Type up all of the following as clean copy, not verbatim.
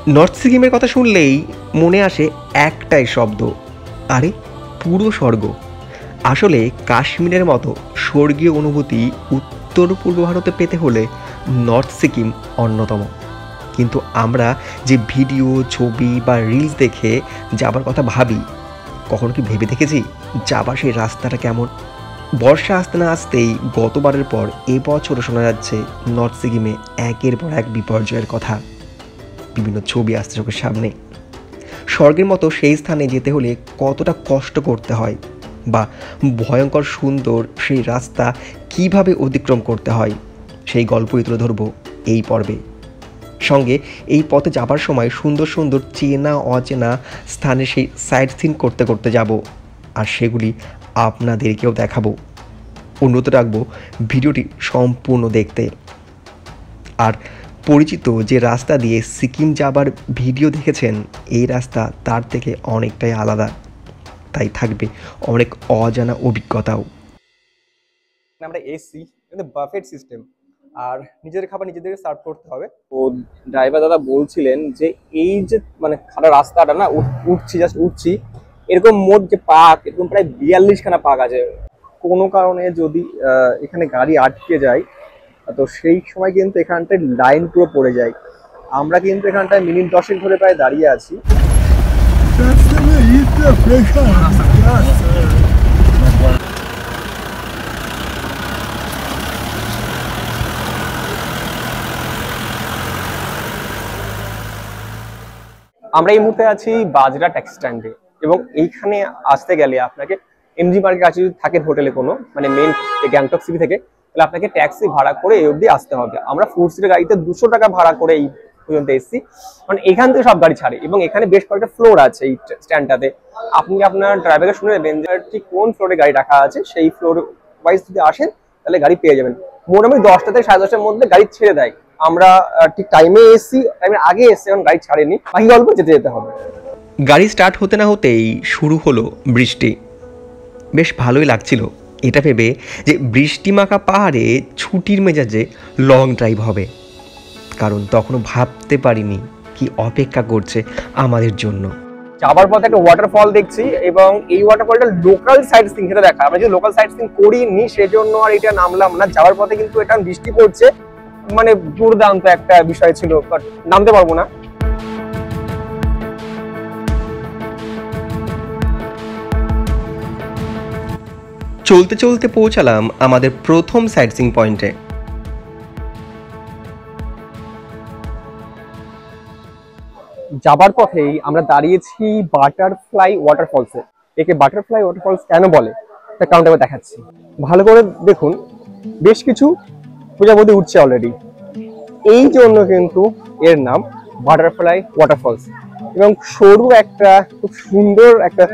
North সিকিমের কথা শুনলেই মনে আসে একটাই শব্দ, আরে পুরো স্বর্গ। আসলে কাশ্মীরের মতো স্বর্গীয় অনুভূতি উত্তর পূর্ব ভারতে পেতে হলে নর্থ সিকিম অন্যতম। কিন্তু আমরা যে ভিডিও, ছবি বা রিলস দেখে যাবার কথা ভাবি, কখনো কি ভেবে দেখেছি যাবার সেই রাস্তাটা কেমন? বর্ষা আসতে না আসতেই গতবারের পর এবছরও শোনা যাচ্ছে নর্থ সিকিমে একের পর এক বিপর্যয়ের কথা। বিভিন্ন ছবি আসছে চোখের সামনে। স্বর্গের মতো সেই স্থানে যেতে হলে কতটা কষ্ট করতে হয়, বা ভয়ঙ্কর সুন্দর সেই রাস্তা কিভাবে অতিক্রম করতে হয়, সেই গল্পই তুলে ধরব এই পর্বে। সঙ্গে এই পথে যাবার সময় সুন্দর সুন্দর চেনা অচেনা স্থানে সেই সাইট সিন করতে করতে যাব, আর সেগুলি আপনাদেরকেও দেখাবো। অনুরোধ রাখবো ভিডিওটি সম্পূর্ণ দেখতে। আর পরিচিত যে রাস্তা দিয়ে সিকিম যাবার ভিডিও দেখেছেন, এই রাস্তা তার থেকে অনেকটাই আলাদা, তাই থাকবে অনেক অজানা অভিজ্ঞতাও। আমরা এসি কিন্তু বাফেট সিস্টেম, আর নিজেদের খাবার নিজেদের সার্ভ করতে হবে। তো ড্রাইভার দাদা বলছিলেন যে এই যে মানে খারাপ রাস্তাটা না, উঠছি এরকম মোট যে পাক এরকম প্রায় 42খানা পাক আছে। কোনো কারণে যদি এখানে গাড়ি আটকে যায়, তো সেই সময় কিন্তু এখানটায় লাইন পুরো পড়ে যায়। আমরা কিন্তু এখানটায় মিনিট 10 ধরে প্রায় দাঁড়িয়ে আছি। আমরা এই মুহূর্তে আছি বাজরা ট্যাক্সি স্ট্যান্ডে, এবং এইখানে আসতে গেলে আপনাকে এমজি পার্কের কাছে যদি থাকেন হোটেলে কোনো মানে মেন গ্যাংটক সিটি থেকে, তাহলে আপনাকে ট্যাক্সি ভাড়া করে এই অবধি আসতে হবে। আমরা 4 সিটের গাড়িতে 200 টাকা ভাড়া করে এই পর্যন্ত এসেছি, কারণ এখান থেকে সব গাড়ি ছাড়ে এবং এখানে বেশ কয়েকটা ফ্লোর আছে এই স্ট্যান্ডটাতে। আপনি আপনার ড্রাইভারকে শুনে নেবেন যে ঠিক কোন ফ্লোরে গাড়ি রাখা আছে, সেই ফ্লোর ওয়াইজ যদি আসেন তাহলে গাড়ি পেয়ে যাবেন। মোটামুটি 10টা থেকে 10:30টার মধ্যে গাড়ি ছেড়ে দেয়। আমরা ঠিক টাইমে এসেছি, টাইমের আগে এসেছি, এখন গাড়ি ছাড়েনি, বাকি গল্প যেতে হবে। গাড়ি স্টার্ট হতে না হতেই শুরু হলো বৃষ্টি। বেশ ভালোই লাগছিল এটা ভেবে যে বৃষ্টিমাখা পাহাড়ে ছুটির মেজাজে লং ড্রাইভ হবে, কারণ তখনও ভাবতে পারিনি কি অপেক্ষা করছে আমাদের জন্য। যাবার পথে একটা ওয়াটারফল দেখছি, এবং এই ওয়াটারফলটা লোকাল সাইট সিং সেটা দেখা। আমরা যদি লোকাল সাইট সিং করিনি সেজন্য আর এটা নামলাম না। যাওয়ার পথে কিন্তু এটা বৃষ্টি পড়ছে, মানে দুর্দান্ত একটা বিষয় ছিল, বাট নামতে পারবো না। চলতে চলতে পৌঁছালাম আমাদের প্রথম সাইট সিং পয়েন্টে। যাবার পথেই আমরা দাঁড়িয়েছি বাটারফ্লাই ওয়াটারফলসে। একে বাটারফ্লাই ওয়াটারফলস কেন বলে তার কারণটা আমি দেখাচ্ছি। ভালো করে দেখুন, বেশ কিছু প্রজাপতি উঠছে অলরেডি, এই জন্য কিন্তু এর নাম বাটারফ্লাই ওয়াটারফলস। এবং সরু একটা খুব সুন্দর একটা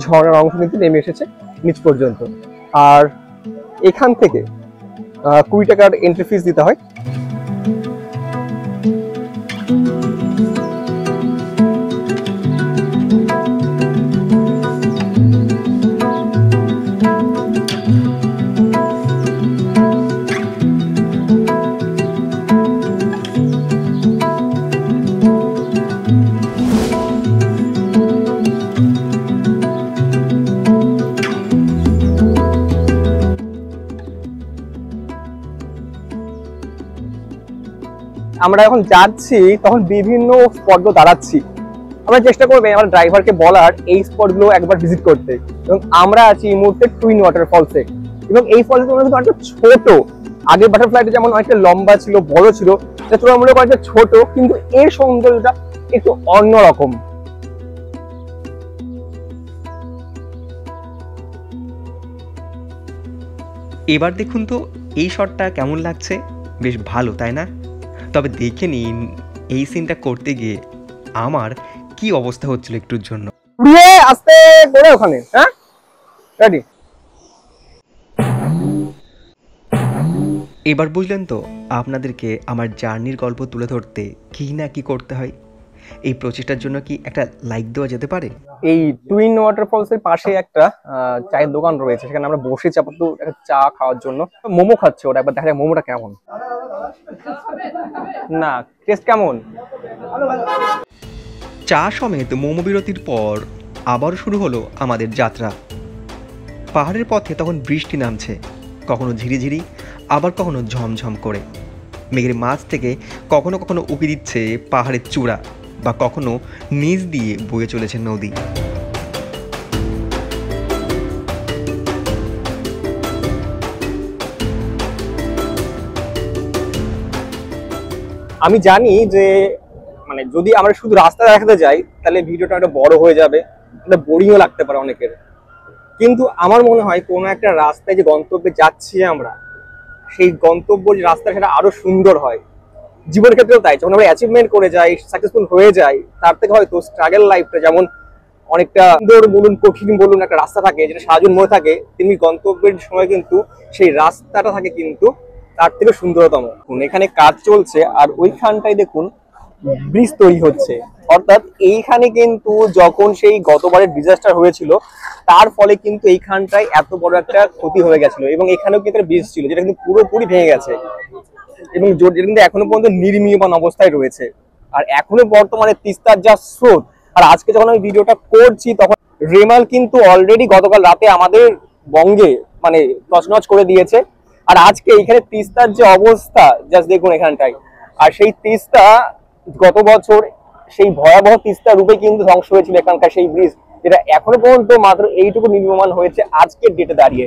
ঝর্ণার অংশ কিন্তু নেমে এসেছে নিচ পর্যন্ত। আর এখান থেকে 20 টাকার এন্ট্রি ফিস দিতে হয়। আমরা যখন যাচ্ছি তখন বিভিন্ন স্পট দাঁড়াচ্ছি, আমরা চেষ্টা করবো আমার ড্রাইভারকে বলার এই স্পট গুলো একবার ভিজিট করতে। এবং আমরা আছি এই মুহূর্তে টুইন ওয়াটারফলসে, এবং এই ফলস কিন্তু অনেকটা ছোট। আগে বাটারফ্লাইটা যেমন অনেকটা লম্বা ছিল, বড় ছিল, তুলনামূলক অনেকটা ছোট, কিন্তু এর সৌন্দর্যটা একটু অন্যরকম। এবার দেখুন তো এই শটটা কেমন লাগছে, বেশ ভালো তাই না? তবে দেখে নিন এই সিনটা করতে গিয়ে আমার কি অবস্থা হচ্ছিল একটুর জন্য। আস্তে করে ওখানে, হ্যাঁ রেডি। এবার বুঝলেন তো আপনাদেরকে আমার জার্নির গল্প তুলে ধরতে কি না কি করতে হয়। এই প্রচেষ্টার জন্য কি একটা লাইক দেওয়া যেতে পারে? এই টুইন ওয়াটারফলস এর পাশে একটা চায়ের দোকান রয়েছে, সেখানে আমরা বসেছি আপাতত একটা চা খাওয়ার জন্য। মোমো খাচ্ছে ওরা, একবার দেখা যাক মোমোটা কেমন। না টেস্ট কেমন? চা সমেত মোমো বিরতির পর আবার শুরু হলো আমাদের যাত্রা। পাহাড়ের পথে তখন বৃষ্টি নামছে, কখনো ঝিরিঝিরি, আবার কখনো ঝমঝম করে। মেঘের মাঝ থেকে কখনো কখনো উঁকি দিচ্ছে পাহাড়ের চূড়া, বা কখনো নিচ দিয়ে বয়ে চলেছে নদী। আমি জানি যে মানে যদি আমরা শুধু রাস্তা দেখাতে যাই তাহলে ভিডিওটা একটা বড় হয়ে যাবে, একটা বোরিংও লাগতে পারে অনেকের। কিন্তু আমার মনে হয় কোনো একটা রাস্তায় যে গন্তব্যে যাচ্ছি আমরা, সেই গন্তব্য যে রাস্তা সেটা আরো সুন্দর হয়। জীবনের ক্ষেত্রেও তাই, যখন আমরা অ্যাচিভমেন্ট করে যাই, সাকসেসফুল হয়ে যাই, তার থেকে হয়তো স্ট্রাগল লাইফটা যেমন অনেকটা সুন্দর বলুন কঠিন বলুন একটা রাস্তা থাকে যেটা সারাজীবন মনে থাকে, তেমনি গন্তব্যের সময় কিন্তু সেই রাস্তাটা থাকে কিন্তু তার থেকে সুন্দরতম। এখানে কাজ চলছে আর ওইখানটায় দেখুন ব্রিজ তৈরি হচ্ছে। অর্থাৎ এইখানে কিন্তু যখন সেই গতবারের ডিজাস্টার হয়েছিল তার ফলে কিন্তু এইখানটায় এত বড় একটা ক্ষতি হয়ে গেছিল, এবং এখানেও কিন্তু একটা ব্রিজ ছিল যেটা কিন্তু পুরোপুরি ভেঙে গেছে এবং যেটা কিন্তু এখনো পর্যন্ত নির্মীয়মান অবস্থায় রয়েছে। আর এখনো বর্তমানে তিস্তার যা স্রোত, আর আজকে যখন আমি ভিডিওটা করছি তখন রেমাল কিন্তু অলরেডি গতকাল রাতে আমাদের বঙ্গে মানে তছনছ করে দিয়েছে। আর আজকে এইখানে তিস্তার যে অবস্থা জাস্ট দেখুন এখানটায়। আর সেই তিস্তা গত বছর সেই ভয়াবহ তিস্তা রূপে কিন্তু ধ্বংস হয়েছিল এখানকার সেই ব্রিজ, যেটা এখনো পর্যন্ত মাত্র এইটুকু নির্মাণ হয়েছে আজকের ডেটে দাঁড়িয়ে।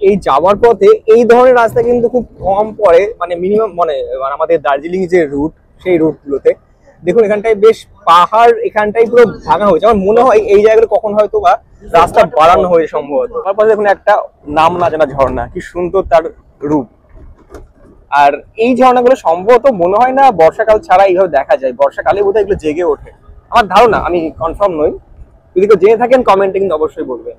এই যাওয়ার পথে এই ধরনের রাস্তা কিন্তু খুব কম পড়ে, মানে মিনিমাম মানে আমাদের দার্জিলিং যে রুট সেই রুটগুলোতে দেখুন এখানটায় বেশ পাহাড় এখানটাই পুরো ভাঙা হয়েছে। আমার মনে হয় এই জায়গাটা কখন হয়তো বা রাস্তা বাড়ানো হয়েছে সম্ভবত। তারপর দেখুন একটা নাম না জানা ঝর্ণা, কি সুন্দর তার রূপ। আর এই ঝর্ণাগুলো সম্ভবত মনে হয় না বর্ষাকাল ছাড়া এইভাবে দেখা যায়, বর্ষাকালে বোধহয় এগুলো জেগে ওঠে, আমার ধারণা, আমি কনফার্ম নই। যদি কেউ জেনে থাকেন কমেন্টে কিন্তু অবশ্যই বলবেন।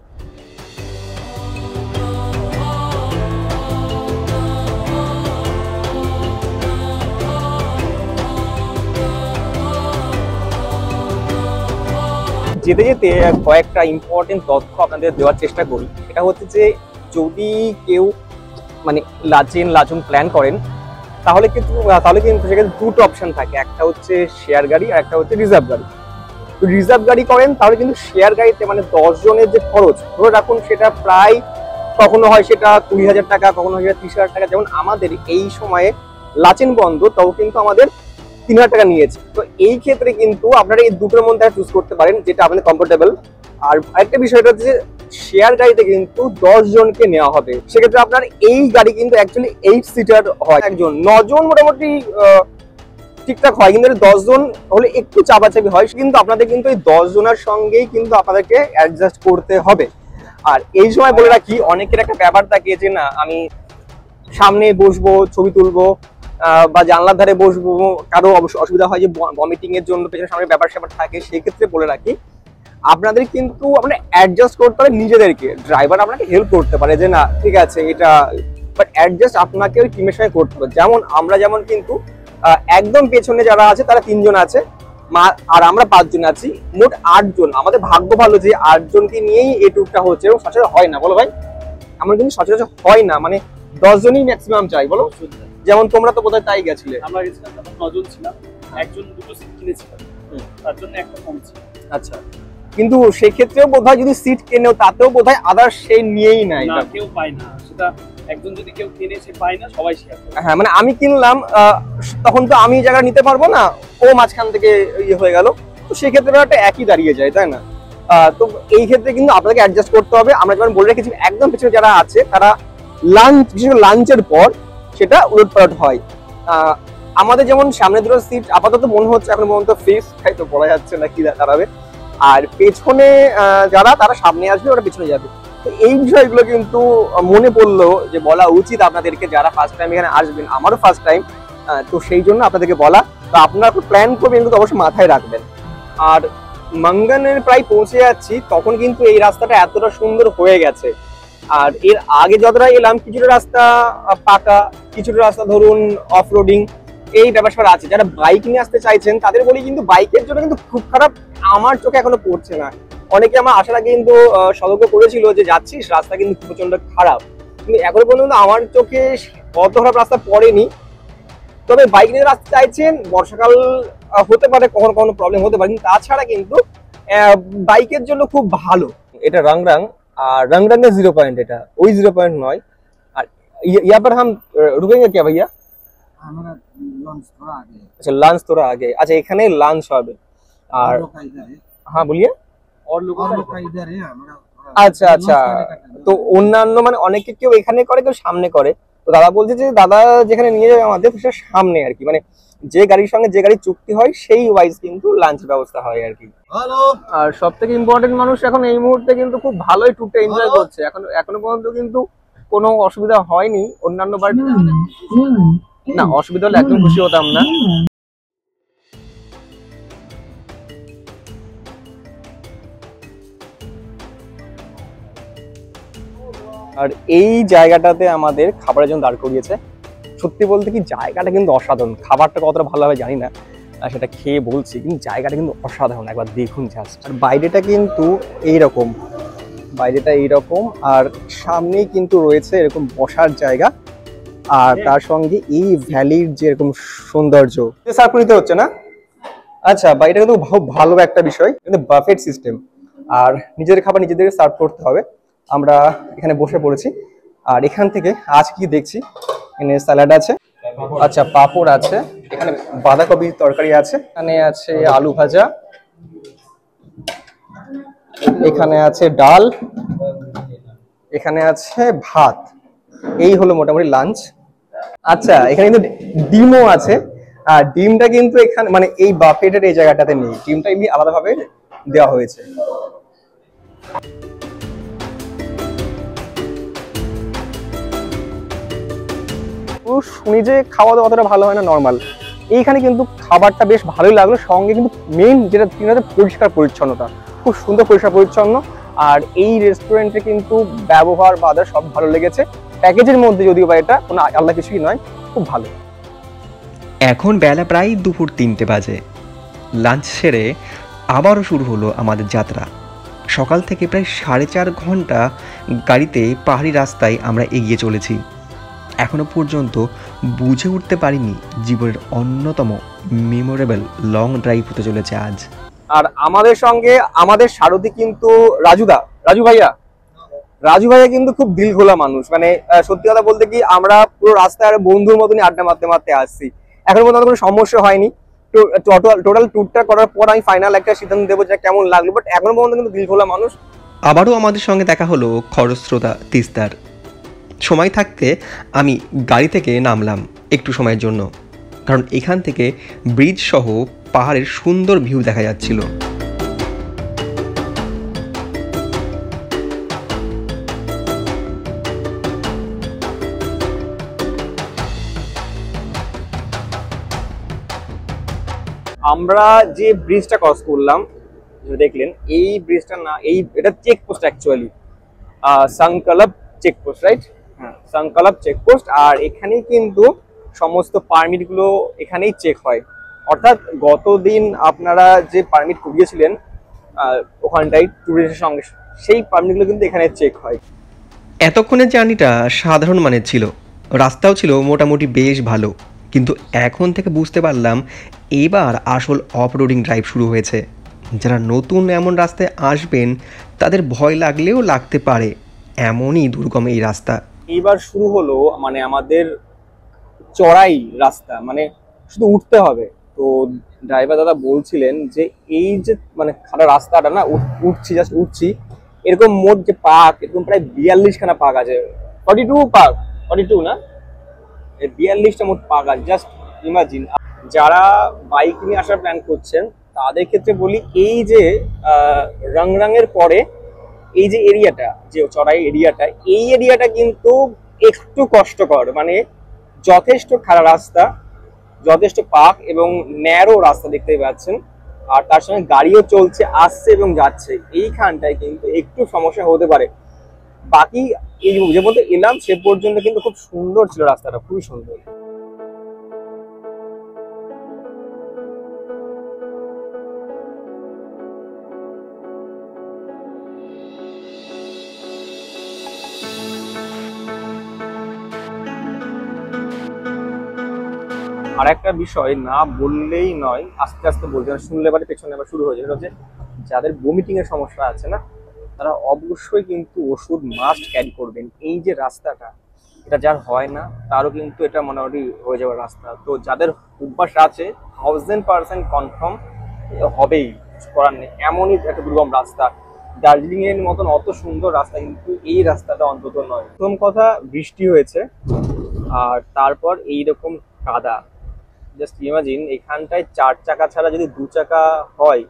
যেতে যেতে কয়েকটা ইম্পর্টেন্ট তথ্য আপনাদের দেওয়ার চেষ্টা করি। এটা হচ্ছে যে যদি কেউ মানে লাচুং প্ল্যান করেন তাহলে কিন্তু সেখানে দুটো অপশন থাকে, একটা হচ্ছে শেয়ার গাড়ি আর একটা হচ্ছে রিজার্ভ গাড়ি। তো রিজার্ভ গাড়ি করেন তাহলে কিন্তু শেয়ার গাড়িতে মানে 10 জনের যে খরচ ধরে রাখুন সেটা প্রায় কখনো হয় সেটা 20,000 টাকা, কখনো হয় সেটা 30,000 টাকা। যেমন আমাদের এই সময়ে লাচেন বন্ধ, তাও কিন্তু আমাদের 3,000 টাকা নিয়েছে। তো এই ক্ষেত্রে কিন্তু আপনারা এই দুটোর মধ্যে চুজ করতে পারেন যেটা আপনাদের কমফোর্টেবল। আর আরেকটা বিষয়টা হচ্ছে শেয়ার গাড়িতে কিন্তু 10 জনকে নেওয়া হবে, সেক্ষেত্রে আপনার এই গাড়ি কিন্তু অ্যাকচুয়ালি 8 সিটার হয়, একজন 9 জন মোটামুটি ঠিকঠাক হয়, কিন্তু 10 জন হলে একটু চাপাচাপি হয়। কিন্তু আপনাদের কিন্তু এই 10 জনের সঙ্গেই কিন্তু আপনাদেরকে অ্যাডজাস্ট করতে হবে। আর এই সময় বলে রাখি, অনেকের একটা ব্যাপার থাকে যে না আমি সামনে বসবো, ছবি তুলবো বা জানলার ধারে বসবো, কারো অসুবিধা হয় যে ভমিটিং এর জন্য পেছনে সামনে ব্যাপার স্যাপার থাকে, সেই ক্ষেত্রে বলে রাখি আপনাদের কিন্তু আপনারা অ্যাডজাস্ট করতে হবে নিজেদেরকে। ড্রাইভার আপনাকে হেল্প করতে পারে যে না ঠিক আছে এটা, বাট অ্যাডজাস্ট আপনাকে ওই টিমের সঙ্গে করতে হবে। যেমন আমরা যেমন কিন্তু একদম পেছনে যারা আছে তারা 3 জন আছে আর আমরা 5 জন আছি, মোট 8 জন। আমাদের ভাগ্য ভালো যে 8 জনকে নিয়েই এই ট্যুরটা হচ্ছে, এবং সচরাচর হয় না বলো ভাই, আমার কিন্তু সচরাচর হয় না, মানে 10 জনই ম্যাক্সিমাম চাই বলো। যেমন তোমরা তো বোধহয় তাই গেছিলে। আমরা গেছিলাম তখন 9 জন ছিলাম, একজন দুটো সিট কিনেছিলাম, তার জন্য একটা কম ছিল। আচ্ছা, কিন্তু সেক্ষেত্রেও বোধহয় যদি সিট কেনেও তাতেও বোধহয় আদার সেই নিয়েই নাই, না কেউ পায় না সেটা, একজন যদি কেউ কিনে সে পায় না, সবাই শেয়ার করে। হ্যাঁ মানে আমি কিনলাম তখন তো আমি জায়গা নিতে পারবো না, ও মাঝখান থেকে ইয়ে হয়ে গেল, তো সেক্ষেত্রে একটা একই দাঁড়িয়ে যায়, তাই না? তো এই ক্ষেত্রে কিন্তু আপনাকে অ্যাডজাস্ট করতে হবে। আমরা যেমন বলে রেখেছি একদম পিছনে যারা আছে তারা লাঞ্চ, বিশেষ করে লাঞ্চের পর সেটা উলটপালট হয়। আমাদের যেমন সামনে দুটো সিট আপাতত মনে হচ্ছে এখন পর্যন্ত ফ্রিজ, তাই তো বলা যাচ্ছে না কি দাঁড়াবে। আর পেছনে যারা তারা সামনে আসবে, ওরা পেছনে যাবে। তো এই বিষয়গুলো কিন্তু মনে পড়লো যে বলা উচিত আপনাদেরকে, যারা ফার্স্ট টাইম এখানে আসবেন, আমারও ফার্স্ট টাইম, তো সেই জন্য আপনাদেরকে বলা। তো আপনারা প্ল্যান করবেন কিন্তু অবশ্যই মাথায় রাখবেন। আর মঙ্গনের প্রায় পৌঁছে যাচ্ছি, তখন কিন্তু এই রাস্তাটা এতটা সুন্দর হয়ে গেছে। আর এর আগে যতটা এলাম কিছুটা রাস্তা পাকা, কিছুটা রাস্তা ধরুন অফ রোডিং, এই ব্যাপারটা আছে। যারা বাইক নিয়ে আসতে চাইছেন তাদের বলি কিন্তু বাইকের জন্য কিন্তু খুব খারাপ আমার চোখে এখনো পড়ছে না। অনেকে আমার আসার আগে কিন্তু সতর্ক করেছিল যে যাচ্ছিস রাস্তা কিন্তু প্রচন্ড খারাপ, কিন্তু এখনো পর্যন্ত আমার চোখে অত খারাপ রাস্তা পড়েনি। তবে বাইক নিয়ে আসতে চাইছেন, বর্ষাকাল হতে পারে, কখনো কখনো প্রবলেম হতে পারে, কিন্তু তাছাড়া কিন্তু বাইকের জন্য খুব ভালো। এটা রংরাং, আর রংরাঙের 0 পয়েন্ট, এটা ওই 0 পয়েন্ট নয়। আর यहाँ पर हम रुकेंगे क्या भैया? हमारा लंच थोड़ा आगे है। अच्छा लंच थोड़ा आगे, अच्छा এখানে লাঞ্চ হবে। আর हम लोग का इधर है হ্যাঁ বলিয়ে। और लोगों हम का लोग का इधर है हमारा थोड़ा আচ্ছা আচ্ছা, lunch करने का time है। তো অন্যান্য মানে অনেকে কেউ এখানে করে, কেউ সামনে করে। তো দাদা বলছে যে দাদা যেখানে নিয়ে যাবে আমাদের সেটা সামনে আর কি, মানে যে গাড়ির সঙ্গে যে গাড়ি চুক্তি হয় সেই ওয়াইজ কিন্তু লাঞ্চ ব্যবস্থা হয় আর কি। हेलो আর সব থেকে ইম্পর্টেন্ট, মানুষ এখন এই মুহূর্তে কিন্তু খুব ভালোই ট্যুরটা এনজয় করছে। এখনো পর্যন্ত কিন্তু কোনো অসুবিধা হয়নি। অন্যান্য বার না অসুবিধা হলে একদম খুশি হতাম না। আর এই জায়গাটাতে আমাদের খাবারের জন্য দাঁড় করিয়েছে। সত্যি বলতে কি জায়গাটা কিন্তু অসাধারণ, খাবারটা কতটা ভালো হবে জানি না, সেটা খেয়ে বলছি, কিন্তু জায়গাটা কিন্তু অসাধারণ, একবার দেখুন জাস্ট। আর বাইরেটা কিন্তু এইরকম, বাইরেটা এইরকম, আর সামনেই কিন্তু রয়েছে এরকম বসার জায়গা, আর তার সঙ্গে এই ভ্যালির যে এরকম সৌন্দর্য। সার্ভ নিতে হচ্ছে না? আচ্ছা, বাইরে কিন্তু খুব ভালো একটা বিষয়, কিন্তু বাফেট সিস্টেম, আর নিজেদের খাবার নিজেদের সার্ভ করতে হবে। আমরা এখানে বসে পড়েছি, আর এখান থেকে আজ কি দেখছি, এখানে স্যালাড আছে, আচ্ছা পাঁপড় আছে, এখানে বাঁধাকপির তরকারি আছে, এখানে আছে আলু ভাজা, এখানে আছে ডাল, এখানে আছে ভাত। এই হলো মোটামুটি লাঞ্চ। আচ্ছা, এখানে কিন্তু ডিমও আছে, আর ডিমটা কিন্তু এখানে মানে এই বাফেটের এই জায়গাটাতে নেই, ডিমটা এমনি আলাদাভাবে দেওয়া হয়েছে। শুনি যে খাওয়া দাওয়া অতটা ভালো হয় না, নর্মাল। এইখানে কিন্তু খাবারটা বেশ ভালোই লাগলো, সঙ্গে কিন্তু মেইন যেটা পরিষ্কার পরিচ্ছন্নতা, খুব সুন্দর পরিষ্কার পরিচ্ছন্ন। আর এই রেস্টুরেন্টে কিন্তু ব্যবহার বা আদার সব ভালো লেগেছে। প্যাকেজের মধ্যে যদিও বা এটা কোনো আলাদা কিছুই নয়, খুব ভালো। এখন বেলা প্রায় দুপুর 3টে বাজে। লাঞ্চ সেরে আবারও শুরু হলো আমাদের যাত্রা। সকাল থেকে প্রায় 4.5 ঘন্টা গাড়িতে পাহাড়ি রাস্তায় আমরা এগিয়ে চলেছি। এখনো পর্যন্ত বুঝে উঠতে পারিনি জীবনের অন্যতম মেমোরেবল লং ড্রাইভ হতে চলেছে আজ। আর আমাদের সঙ্গে আমাদের সারথি কিন্তু রাজু ভাইয়া কিন্তু খুব দিল খোলা মানুষ। মানে সত্যি কথা বলতে কি, আমরা পুরো রাস্তায় আর বন্ধুর মতনই আড্ডা মারতে মারতে আসছি, এখন পর্যন্ত কোনো সমস্যা হয়নি। টোটাল ট্যুরটা করার পর আমি ফাইনাল একটা সিদ্ধান্ত দেবো যে কেমন লাগলো, বাট এখনো পর্যন্ত কিন্তু দিল খোলা মানুষ। আবারও আমাদের সঙ্গে দেখা হলো খরস্রোতা তিস্তার। সময় থাকতে আমি গাড়ি থেকে নামলাম একটু সময়ের জন্য, কারণ এখান থেকে ব্রিজ সহ পাহাড়ের সুন্দর ভিউ দেখা যাচ্ছিল। আমরা যে ব্রিজটা ক্রস করলাম দেখলেন, এই ব্রিজটা না, এটা চেকপোস্ট অ্যাকচুয়ালি, সংকলপ চেকপোস্ট, রাইট? হ্যাঁ, সংকলপ চেকপোস্ট। আর এখানেই কিন্তু সমস্ত পারমিট গুলো এখানেই চেক হয়। অর্থাৎ গতদিন আপনারা যে পারমিট করিয়েছিলেন ওখানটাই ট্যুরিস্টের সঙ্গে, সেই পারমিট গুলো কিন্তু এখানে চেক হয়। এতক্ষণের জার্নিটা সাধারণ মানের ছিল, রাস্তাও ছিল মোটামুটি বেশ ভালো, কিন্তু এখন থেকে বুঝতে পারলাম এবার আসল অফ রোডিং ড্রাইভ শুরু হয়েছে। যারা নতুন এমন রাস্তায় আসবেন তাদের ভয় লাগলেও লাগতে পারে, এমনই দুর্গম এই রাস্তা। এইবার শুরু হলো মানে আমাদের চড়াই রাস্তা, মানে শুধু উঠতে হবে। তো ড্রাইভার দাদা বলছিলেন যে এই যে মানে খারাপ রাস্তাটা না, জাস্ট উঠছি, এরকম মোট যে পাক এরকম প্রায় 42খানা পাক আছে, 42 না, 42টা মোট পাক আছে। Just imagine. যারা বাইক নিয়ে আসার প্ল্যান করছেন তাদের ক্ষেত্রে বলি, এই যে রংরাঙের পরে এই যে এরিয়াটা, যে চড়াই এরিয়াটা, এই এরিয়াটা কিন্তু একটু কষ্টকর, মানে যথেষ্ট খারাপ রাস্তা, যথেষ্ট পাক এবং ন্যারো রাস্তা দেখতেই পাচ্ছেন। আর তার সঙ্গে গাড়িও চলছে, আসছে এবং যাচ্ছে, এইখানটায় কিন্তু একটু সমস্যা হতে পারে। বাকি এই যে মধ্যে এলাম সে পর্যন্ত কিন্তু খুব সুন্দর ছিল রাস্তাটা, খুবই সুন্দর। আর একটা বিষয় না বললেই নয়, আস্তে আস্তে বলতে হবে, শুনলে এবারে পেছনে আবার শুরু হয়ে যায়। সেটা হচ্ছে যাদের ভমিটিং এর সমস্যা আছে না, তারা অবশ্যই কিন্তু ওষুধ মাস্ট ক্যারি করবেন। এই যে রাস্তাটা, এটা যার হয় না তারও কিন্তু এটা মোটামুটি হয়ে যাওয়ার রাস্তা। তো যাদের অভ্যাস আছে 1000% কনফার্ম হবেই, কিছু করার নেই। এমনই একটা দুর্গম রাস্তা, দার্জিলিং এর মতন অত সুন্দর রাস্তা কিন্তু এই রাস্তাটা অন্তত নয়। প্রথম কথা বৃষ্টি হয়েছে, আর তারপর এইরকম কাদা। জাস্ট ইমাজিন এখানটায় 4 চাকা ছাড়া যদি 2 চাকা হয়,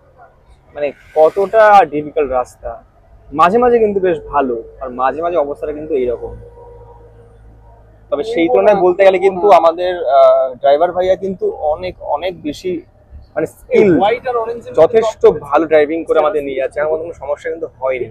মানে কতটা ডিফিকাল্ট রাস্তা। মাঝে মাঝে কিন্তু বেশ ভালো, আর মাঝে মাঝে অবস্থাটা কিন্তু এইরকম। তবে সেই তুলনায় বলতে গেলে কিন্তু আমাদের ড্রাইভার ভাইয়া কিন্তু অনেক অনেক বেশি মানে স্কিল, যথেষ্ট ভালো ড্রাইভিং করে আমাদের নিয়ে যাচ্ছে। আমার কোনো সমস্যা কিন্তু হয়নি।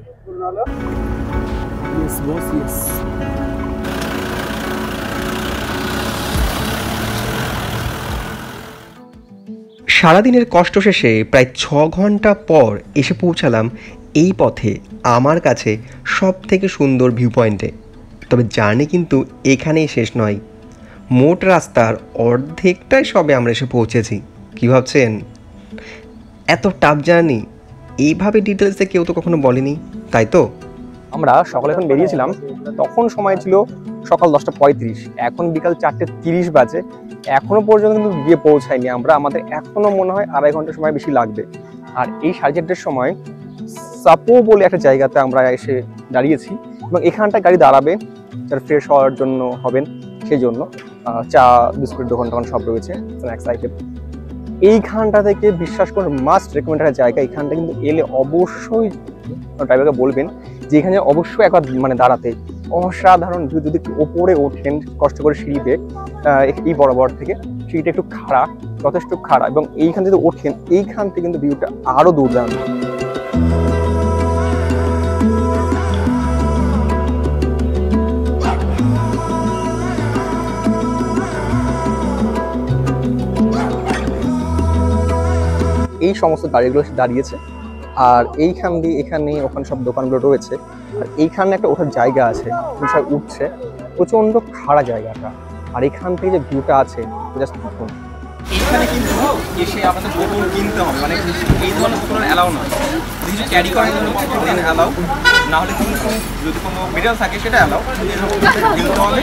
সারাদিনের কষ্ট শেষে প্রায় 6 ঘন্টা পর এসে পৌঁছালাম এই পথে আমার কাছে সব থেকে সুন্দর ভিউ পয়েন্টে। তবে জার্নি কিন্তু এখানেই শেষ নয়, মোট রাস্তার অর্ধেকটাই সবে আমরা এসে পৌঁছেছি। কী ভাবছেন এত টাফ জার্নি? এইভাবে ডিটেলসে কেউ তো কখনো বলেনি, তাই তো? আমরা সকালে এখন বেরিয়েছিলাম, তখন সময় ছিল সকাল 10:35, এখন বিকাল 4:30 বাজে। এখনো পর্যন্ত কিন্তু গিয়ে পৌঁছায়নি আমরা। আমাদের এখনো মনে হয় 2.5 ঘন্টা সময় বেশি লাগবে। আর এই 4:30টার সময় সাপো বলে একটা জায়গাতে আমরা এসে দাঁড়িয়েছি, এবং এখানটা গাড়ি দাঁড়াবে যারা ফ্রেশ হওয়ার জন্য হবেন, সেই জন্য চা বিস্কুট দোকান টোকান সব রয়েছে, স্ন্যাক্স আইটেম। এইখানটা থেকে বিশ্বাস করে মাস্ট রেকমেন্ডেড জায়গা। এখানটা কিন্তু এলে অবশ্যই ড্রাইভারকে বলবেন যে এখানে অবশ্যই একবার মানে দাঁড়াতে। অসাধারণ ভিউ, যদি ওপরে ওঠেন কষ্ট করে সিঁড়িতে, এই বরাবর থেকে সিঁড়িটা একটু খাড়া, যথেষ্ট খাড়া, এবং এইখান থেকে ওঠেন, এইখান থেকে কিন্তু ভিউটা আরো দুর্দান্ত। এই সমস্ত গাড়িগুলো দাঁড়িয়েছে, আর এইখান দিয়ে এখানে ওখানে সব দোকানগুলো রয়েছে, আর এইখানে একটা ওঠার জায়গা আছে, সব উঠছে, প্রচন্ড খাড়া জায়গাটা। আর এখান থেকে যে ভিউটা আছে জাস্ট দেখুন। এইখানে কিন্তু এসে আপনাদের বোতল কিনতে হবে, মানে এই ধরনের বোতল অ্যালাউ না। কিছু ক্যারি করার জন্য বোতল অ্যালাউ, না হলে কিন্তু যদি কোনো মেটেরিয়াল থাকে সেটা অ্যালাউ, কিনতে হবে,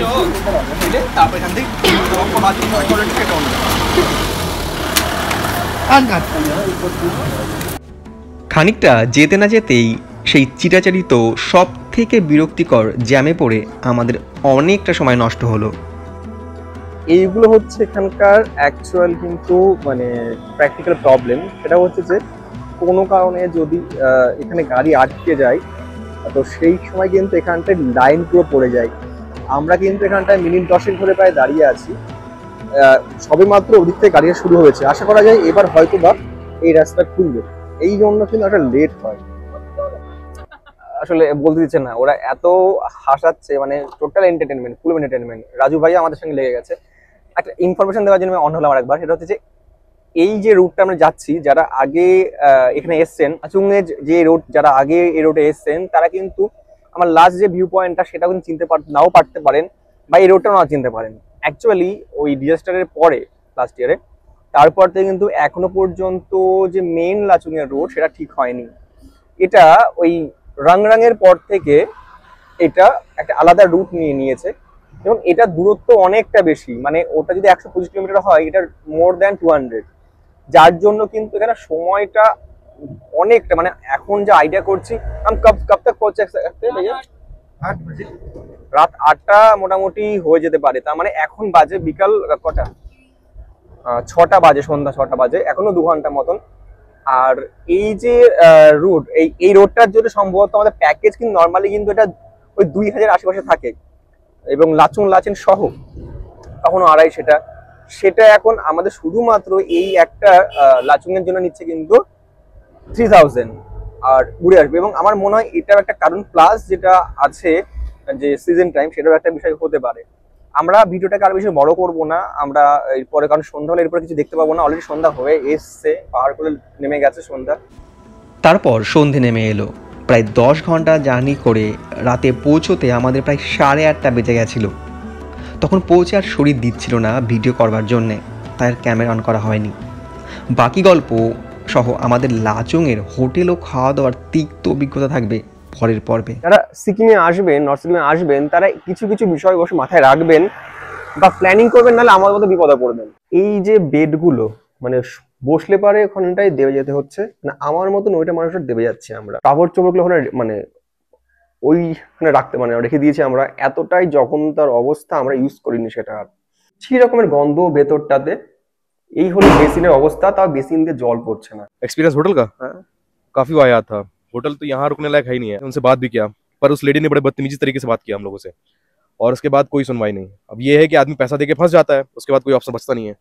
তারপর এখান থেকে সেটা অন্য। খানিকটা যেতে না যেতেই সেই চিরাচারিত সব থেকে বিরক্তিকর জ্যামে পড়ে আমাদের অনেকটা সময় নষ্ট হলো। এইগুলো হচ্ছে এখানকার অ্যাকচুয়াল কিন্তু মানে প্র্যাকটিক্যাল প্রবলেম। সেটা হচ্ছে যে কোনো কারণে যদি এখানে গাড়ি আটকে যায়, তো সেই সময় কিন্তু এখানটায় লাইন পুরো পড়ে যায়। আমরা কিন্তু এখানটায় মিনিট 10 ধরে প্রায় দাঁড়িয়ে আছি। সবে মাত্র ওদিক থেকে গাড়ি শুরু হয়েছে, আশা করা যায় এবার হয়তো বা এই রাস্তা খুলবে। এই জন্য কিন্তু একটা লেট হয়। আসলে বলতে দিচ্ছে না, ওরা এত হাসাচ্ছে, মানে টোটাল এন্টারটেনমেন্ট, ফুল এন্টারটেনমেন্ট। রাজু ভাই আমাদের সঙ্গে লেগে গেছে। একটা ইনফরমেশন দেওয়ার জন্য আমি অন হলাম আরেকবার। সেটা হচ্ছে যে এই যে রুটটা আমরা যাচ্ছি, যারা আগে এখানে এসছেন, আচুংয়ে যে রোড, যারা আগে এই রোডে এসছেন, তারা কিন্তু আমার লাস্ট যে ভিউ পয়েন্টটা সেটা কিন্তু চিনতে নাও পারতে পারেন, বা এই রোডটা নাও চিনতে পারেন। অ্যাকচুয়ালি ওই ডিজাস্টারের পরে লাস্ট ইয়ারে, তারপর থেকে কিন্তু এখনো পর্যন্ত যে মেন লাচুংয়ের রোড সেটা ঠিক হয়নি। এটা ওই রাংরাংয়ের পর থেকে এটা একটা আলাদা রুট নিয়ে নিয়েছে, এবং এটা দূরত্ব অনেকটা বেশি। মানে ওটা যদি 125 কিলোমিটার হয়, এটা মোর দ্যান 200, যার জন্য কিন্তু এখানে সময়টা অনেকটা, মানে এখন যে আইডিয়া করছি আমি কব তক পৌঁছে ভাইয়া, 8 बजे রাত 8টা মোটামুটি হয়ে যেতে পারে। তার মানে এখন বাজে বিকাল কটা, 6টা বাজে, সন্ধ্যা 6টা বাজে, এখনো 2 ঘন্টা মতন। আর এই যে রুট, এই রোডটার জন্য সম্ভবত আমাদের প্যাকেজ কিন্তু নর্মালি কিন্তু এটা ওই 2000 আশেপাশে থাকে, এবং লাচেন সহ কখনো 250। সেটা এখন আমাদের শুধুমাত্র এই একটা লাচুংয়ের জন্য নিচ্ছে কিন্তু 3000, আর ঘুরে আসবে। এবং আমার মনে হয় এটাও একটা কারণ, প্লাস যেটা আছে যে সিজন টাইম, সেটাও একটা বিষয় হতে পারে। আমরা ভিডিওটাকে আরো বেশি বড় করব না আমরা এরপরে, কারণ সন্ধ্যা হলে এরপরে কিছু দেখতে পাবো না। অলরেডি সন্ধ্যা হয়ে এসছে, পাহাড় করে নেমে গেছে সন্ধ্যা। তারপর সন্ধে নেমে এলো। প্রায় 10 ঘন্টা জার্নি করে রাতে পৌঁছোতে আমাদের প্রায় 8:30 বেজে গেছিলো। তখন পৌঁছে আর শরীর দিচ্ছিল না ভিডিও করবার জন্যে, যাতায়াত ক্যামেরা অন করা হয়নি। বাকি গল্প সহ আমাদের লাচংয়ের হোটেল ও খাওয়া দাওয়ার তিক্ত অভিজ্ঞতা থাকবে পরের পর্বে। যারা সিকিমে আসবেন, নর্থ সিকিমে আসবেন, তারা কিছু কিছু বিষয় অবশ্য মাথায় রাখবেন বা প্ল্যানিং করবেন, নাহলে আমার মতো বিপদে পড়বেন। এই যে বেডগুলো মানে বসলে পারে ওখানটায় দেবে যেতে হচ্ছে, মানে আমার মতন ওইটা মানুষের দেবে যাচ্ছে আমরা। কাপড় চোপড়গুলো ওখানে মানে ওইখানে রাখতে মানে রেখে দিয়েছি আমরা, এতটাই যখন তার অবস্থা আমরা ইউজ করিনি সেটা। আর সেই রকমের গন্ধ ভেতরটাতে। এই হলো বেসিনের অবস্থা, তাও বেসিন দিয়ে জল পড়ছে না। एक्सपीरियंस होटल का काफी वाहियात था। होटल तो यहाँ रुकने लायक है ही नहीं है। उनसे बात भी किया पर उस लेडी ने बड़े बदतमीजी तरीके से बात किया हम लोगों से, और उसके बाद कोई सुनवाई नहीं। अब ये है कि आदमी पैसा देके फंस जाता है, उसके बाद कोई ऑप्शन बचता नहीं है।